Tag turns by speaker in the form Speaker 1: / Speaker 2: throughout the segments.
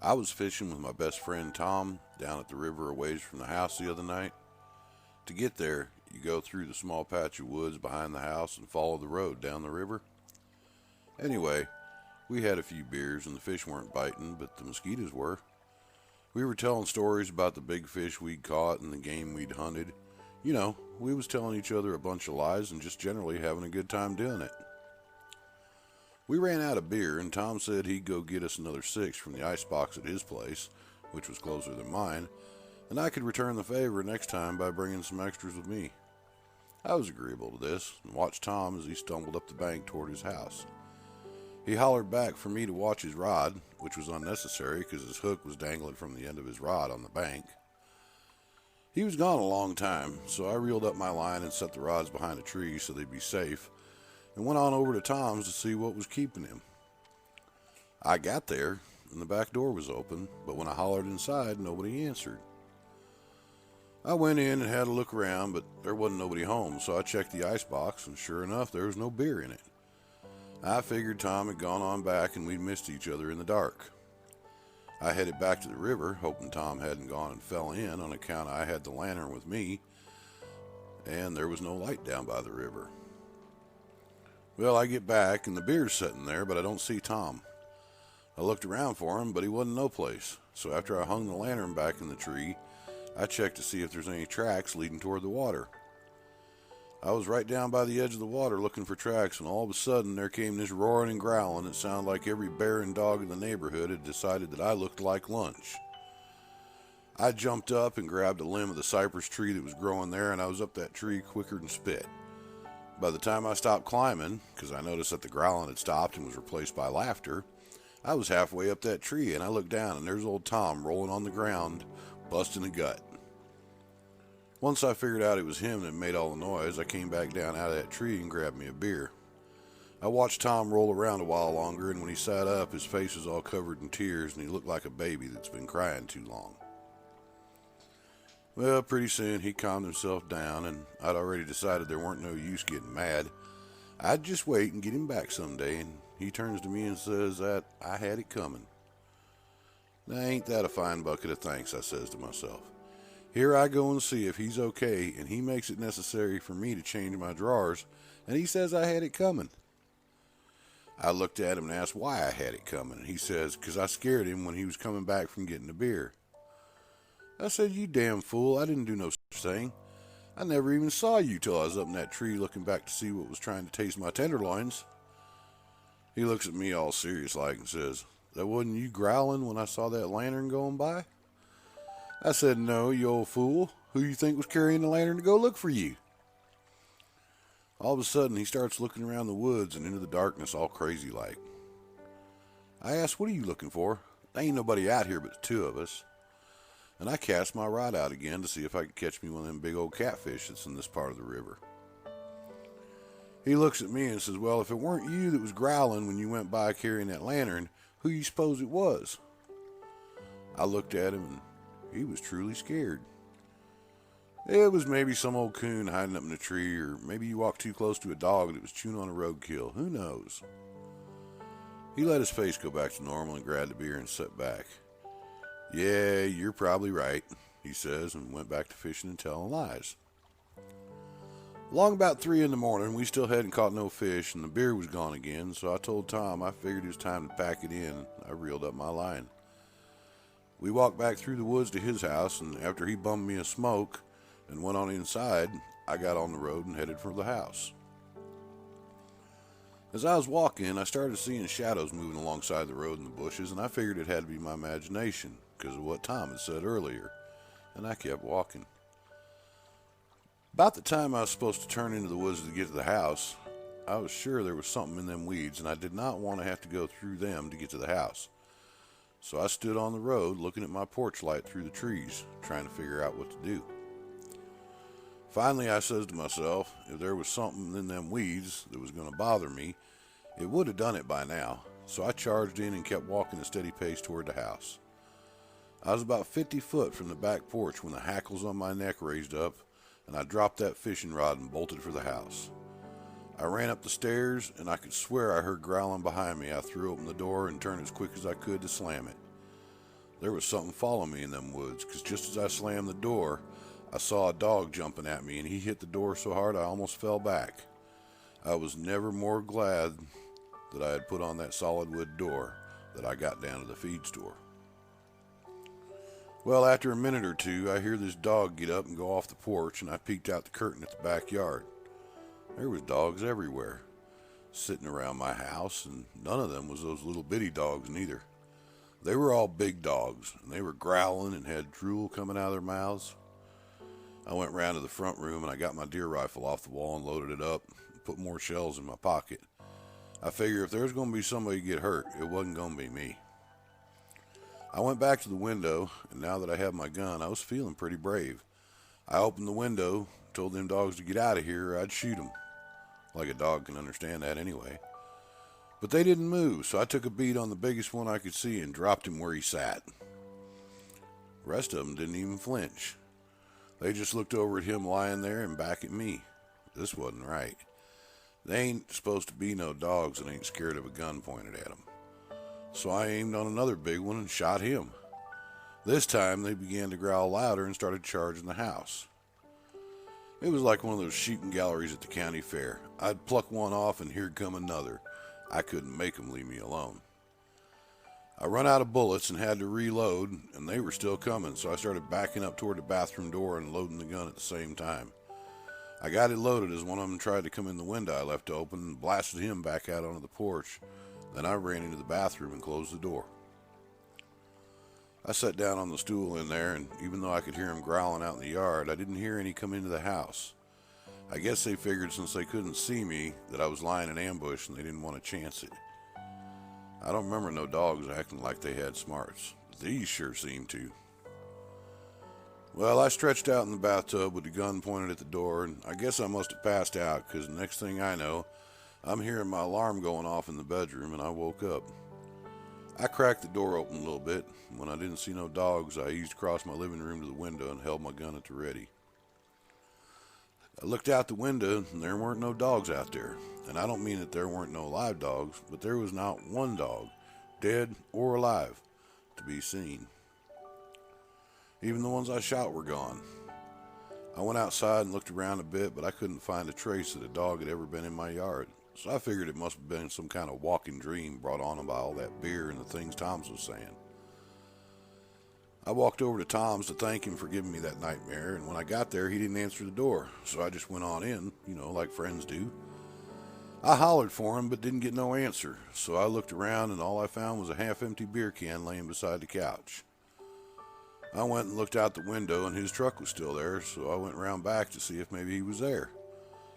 Speaker 1: I was fishing with my best friend Tom down at the river a ways from the house the other night. To get there, you go through the small patch of woods behind the house and follow the road down the river. Anyway, we had a few beers and the fish weren't biting, but the mosquitoes were. We were telling stories about the big fish we'd caught and the game we'd hunted. We was telling each other a bunch of lies and just generally having a good time doing it. We ran out of beer, and Tom said he'd go get us another six from the icebox at his place, which was closer than mine, and I could return the favor next time by bringing some extras with me. I was agreeable to this, and watched Tom as he stumbled up the bank toward his house. He hollered back for me to watch his rod, which was unnecessary because his hook was dangling from the end of his rod on the bank. He was gone a long time, so I reeled up my line and set the rods behind a tree so they'd be safe, and went on over to Tom's to see what was keeping him. I got there, and the back door was open, but when I hollered inside, nobody answered. I went in and had a look around, but there wasn't nobody home, so I checked the icebox, and sure enough, there was no beer in it. I figured Tom had gone on back and we'd missed each other in the dark. I headed back to the river, hoping Tom hadn't gone and fell in on account I had the lantern with me, and there was no light down by the river. Well, I get back, and the beer's sitting there, but I don't see Tom. I looked around for him, but he wasn't no place, so after I hung the lantern back in the tree, I checked to see if there's any tracks leading toward the water. I was right down by the edge of the water looking for tracks, and all of a sudden there came this roaring and growling that sounded like every bear and dog in the neighborhood had decided that I looked like lunch. I jumped up and grabbed a limb of the cypress tree that was growing there, and I was up that tree quicker than spit. By the time I stopped climbing, because I noticed that the growling had stopped and was replaced by laughter, I was halfway up that tree, and I looked down, and there's old Tom rolling on the ground, busting a gut. Once I figured out it was him that made all the noise, I came back down out of that tree and grabbed me a beer. I watched Tom roll around a while longer, and when he sat up, his face was all covered in tears, and he looked like a baby that's been crying too long. Well, pretty soon he calmed himself down, and I'd already decided there weren't no use getting mad. I'd just wait and get him back someday, and he turns to me and says that I had it coming. Now, ain't that a fine bucket of thanks, I says to myself. Here I go and see if he's okay, and he makes it necessary for me to change my drawers, and he says I had it coming. I looked at him and asked why I had it coming, and he says, 'cause I scared him when he was coming back from getting the beer. I said, you damn fool, I didn't do no such thing. I never even saw you till I was up in that tree looking back to see what was trying to taste my tenderloins. He looks at me all serious like and says, that wasn't you growling when I saw that lantern going by? I said, no, you old fool. Who you think was carrying the lantern to go look for you? All of a sudden, he starts looking around the woods and into the darkness all crazy like. I asked, what are you looking for? There ain't nobody out here but the two of us. And I cast my rod out again to see if I could catch me one of them big old catfish that's in this part of the river. He looks at me and says, well, if it weren't you that was growling when you went by carrying that lantern, who you suppose it was? I looked at him and he was truly scared. It was maybe some old coon hiding up in a tree, or maybe you walked too close to a dog that was chewing on a roadkill. Who knows? He let his face go back to normal and grabbed the beer and sat back. Yeah, you're probably right, he says, and went back to fishing and telling lies. Along about 3 in the morning, we still hadn't caught no fish, and the beer was gone again, so I told Tom I figured it was time to pack it in. I reeled up my line. We walked back through the woods to his house, and after he bummed me a smoke and went on inside, I got on the road and headed for the house. As I was walking, I started seeing shadows moving alongside the road in the bushes, and I figured it had to be my imagination because of what Tom had said earlier, and I kept walking. About the time I was supposed to turn into the woods to get to the house, I was sure there was something in them weeds, and I did not want to have to go through them to get to the house. So I stood on the road looking at my porch light through the trees, trying to figure out what to do. Finally, I says to myself, if there was something in them weeds that was going to bother me, it would have done it by now. So I charged in and kept walking a steady pace toward the house. I was about 50 foot from the back porch when the hackles on my neck raised up, and I dropped that fishing rod and bolted for the house. I ran up the stairs, and I could swear I heard growling behind me. I threw open the door and turned as quick as I could to slam it. There was something following me in them woods, 'cause just as I slammed the door, I saw a dog jumping at me, and he hit the door so hard I almost fell back. I was never more glad that I had put on that solid wood door that I got down to the feed store. Well, after a minute or two, I hear this dog get up and go off the porch, and I peeked out the curtain at the backyard. There was dogs everywhere, sitting around my house, and none of them was those little bitty dogs neither. They were all big dogs, and they were growling and had drool coming out of their mouths. I went round to the front room, and I got my deer rifle off the wall and loaded it up and put more shells in my pocket. I figured if there was going to be somebody get hurt, it wasn't going to be me. I went back to the window, and now that I had my gun, I was feeling pretty brave. I opened the window, told them dogs to get out of here or I'd shoot them. Like a dog can understand that anyway. But they didn't move, so I took a bead on the biggest one I could see and dropped him where he sat. The rest of them didn't even flinch. They just looked over at him lying there and back at me. This wasn't right. They ain't supposed to be no dogs that ain't scared of a gun pointed at them. So I aimed on another big one and shot him. This time they began to growl louder and started charging the house. It was like one of those shooting galleries at the county fair. I'd pluck one off and here'd come another. I couldn't make them leave me alone. I run out of bullets and had to reload, and they were still coming, so I started backing up toward the bathroom door and loading the gun at the same time. I got it loaded as one of them tried to come in the window I left open and blasted him back out onto the porch. Then I ran into the bathroom and closed the door. I sat down on the stool in there, and even though I could hear him growling out in the yard, I didn't hear any come into the house. I guess they figured since they couldn't see me that I was lying in ambush and they didn't want to chance it. I don't remember no dogs acting like they had smarts. These sure seemed to. Well, I stretched out in the bathtub with the gun pointed at the door, and I guess I must have passed out, because the next thing I know, I'm hearing my alarm going off in the bedroom, and I woke up. I cracked the door open a little bit. When I didn't see no dogs, I eased across my living room to the window and held my gun at the ready. I looked out the window, and there weren't no dogs out there. And I don't mean that there weren't no live dogs, but there was not one dog, dead or alive, to be seen. Even the ones I shot were gone. I went outside and looked around a bit, but I couldn't find a trace that a dog had ever been in my yard. So I figured it must have been some kind of walking dream brought on by all that beer and the things Tom's was saying. I walked over to Tom's to thank him for giving me that nightmare, and when I got there, he didn't answer the door, so I just went on in, like friends do. I hollered for him, but didn't get no answer, so I looked around, and all I found was a half-empty beer can laying beside the couch. I went and looked out the window, and his truck was still there, so I went round back to see if maybe he was there.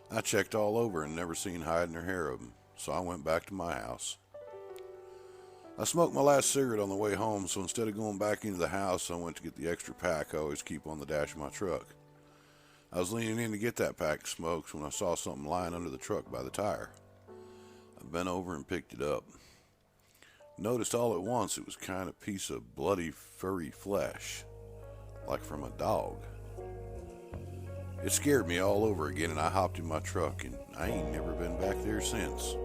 Speaker 1: I checked all over and never seen hide nor hair of him, so I went back to my house. I smoked my last cigarette on the way home, so instead of going back into the house, I went to get the extra pack I always keep on the dash of my truck. I was leaning in to get that pack of smokes when I saw something lying under the truck by the tire. I bent over and picked it up. Noticed all at once it was kind of a piece of bloody, furry flesh, like from a dog. It scared me all over again, and I hopped in my truck, and I ain't never been back there since.